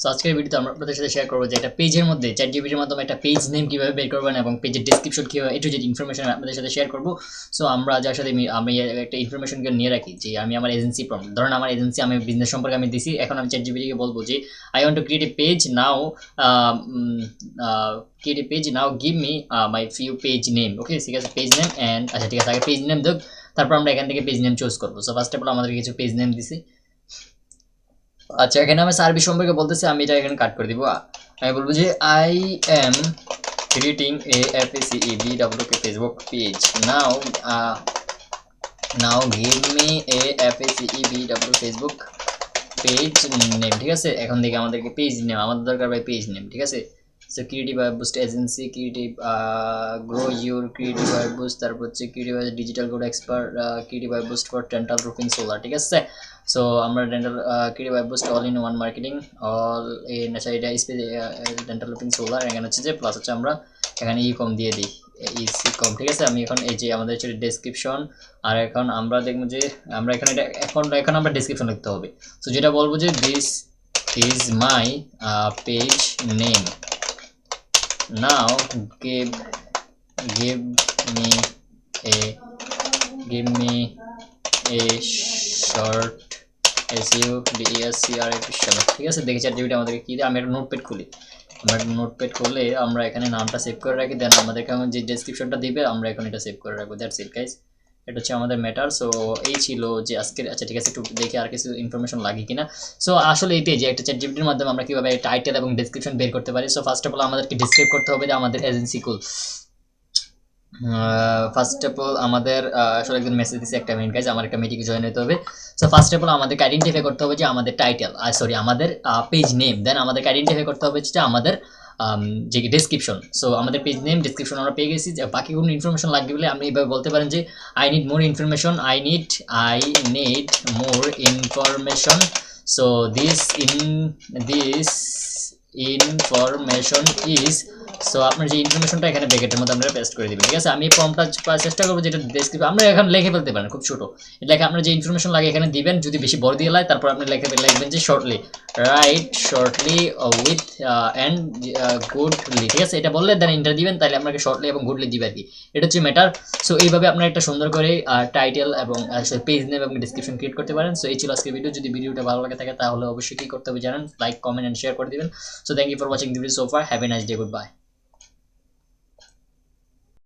So আজকের ভিডিওতে আমরা আপনাদের সাথে শেয়ার করবো যে একটা পেজের মধ্যে চ্যাট জিপিটির মাধ্যমে একটা পেজ নেম কিভাবে বের করবেন এবং পেজের ডেসক্রিপশন কিভাবে একটু যে ইনফরমেশন আপনাদের সাথে শেয়ার করবো। সো আমরা যার সাথে আমি একটা ইনফরমেশনকে নিয়ে রাখি যে আমি আমার এজেন্সি প্রম্পট, ধরেন আমার এজেন্সি আমি বিজনেস সম্পর্কে আমি দিছি, এখন আমি চ্যাট জিপিটিকে বলবো যে I want to create a page now, create a page now, give me my few page name. Okay, ঠিক আছে, পেজ নেম অ্যান্ড আচ্ছা ঠিক আছে, আগে পেজ নেম দেখ, তারপর আমরা এখান থেকে পেজ নেম চুজ করবো। সো ফার্স্ট অফ অল আমাদের কিছু পেজ নেম দিছি। আচ্ছা, এখানে আমি সার্ভিস সম্পর্কে বলতেছি, আমি এটা এখানে কাট করে দিব। আমি বলবো যে I am creating a FACEBWK Facebook page now, now give me a FACEBW Facebook page name. ঠিক আছে, এখন থেকে আমাদেরকে পেজ নেম আমাদের দরকার, ভাই পেজ নেম। ঠিক আছে, so creative web boost agency, creative grow your creative web boost, তারপর হচ্ছে creative digital code expert, creative web boost for dental roofing solar. ঠিক আছে, সো আমরা dental creative web boost all in one marketing, all in, আচ্ছা এটা dental roofing solar. এখানে হচ্ছে যে প্লাস হচ্ছে আমরা এখানে ই কম দিয়ে দিই, ইসি কম। ঠিক আছে, আমি এখন এই যে আমাদের হচ্ছে ডেসক্রিপশন, আর এখন আমরা দেখবো যে আমরা এখানে এটা এখন আমরা ডেসক্রিপশন লিখতে হবে। সো যেটা বলবো যে this is my page name, now give give me a give me a short SUDESCR episode. ঠিক আছে, দেখি চ্যাট জিপিটি আমাদেরকে কি দেয়। আমি একটা নোটপ্যাড খুলি, আমরা একটা নোটপ্যাড খুলে আমরা এখানে নামটা সেভ করে রাখি, দেন আমাদেরকে যে ডেসক্রিপশনটা দিবে আমরা এখন এটা সেভ করে রাখবো। দ্যাটস ইট গাইস, এটা হচ্ছে আমাদের ম্যাটার। সো এই ছিল যে আজকের, আচ্ছা ঠিক আছে, একটু দেখি আর কিছু ইনফরমেশন লাগে কিনা। সো আসলে এইটাই যে একটা চ্যাট জিপিটির মাধ্যমে আমরা কিভাবে টাইটেল এবং ডেসক্রিপশন বের করতে পারি। সো ফার্স্ট অফ অল আমাদেরকে ডিসক্রাইব করতে হবে যে আমাদের agency cool. First of all আমাদের আসলে একজন মেসেজ দিচ্ছে, একটা মিনিট গাইজ, আমার একটা মিটিংয়ে জয়েন হতে হবে। সো ফার্স্ট অফ অল আমাদেরকে আইডেন্টিফাই করতে হবে যে আমাদের টাইটেল, সরি আমাদের পেজ নেম, দেন আমাদেরকে আইডেন্টিফাই করতে হবে যে আমাদের যে ডেসক্রিপশন। সো আমাদের পেজ নেম ডেসক্রিপশন আমরা পেয়ে গেছি, যে বাকি কোনো ইনফরমেশন লাগবে বলে আপনি এইভাবে বলতে পারেন যে I need more information, I need more information. So this information is, so আপনার যে ইনফরমেশনটা এখানে ব্র্যাকেটের মধ্যে আমরা পেস্ট করে দিবেন। ঠিক আছে, আমি ফর্মটা চেষ্টা করবো যেটা ডেসক্রিপশন আমরা এখানে লিখে ফেলতে পারেন খুব ছোট, লেখা আপনার যে ইনফরমেশন লাগে এখানে দিবেন। যদি বেশি বড় দিয়ে লাগে তারপর আপনি লিখবেন যে shortly, right shortly with and Goodley. ঠিক আছে, এটা বললে দেন ইন্টার দিবেন, তাহলে আপনাকে শর্টলি এবং গুডলি দিবে আর কি, এটা হচ্ছে ম্যাটার। সো এইভাবে আপনারা একটা সুন্দর করে টাইটেল এবং পেজ নেম এবং ডিসক্রিপশন ক্রিয়েট করতে পারেন। সো এই ছিল আজকের ভিডিও। যদি ভিডিওটা ভালো লাগে থাকে তাহলে অবশ্যই কি করতে হবে জানেন, লাইক কমেন্ট এন্ড শেয়ার করে দিবেন। So thank you for watching the video so far. Have a nice day. Goodbye.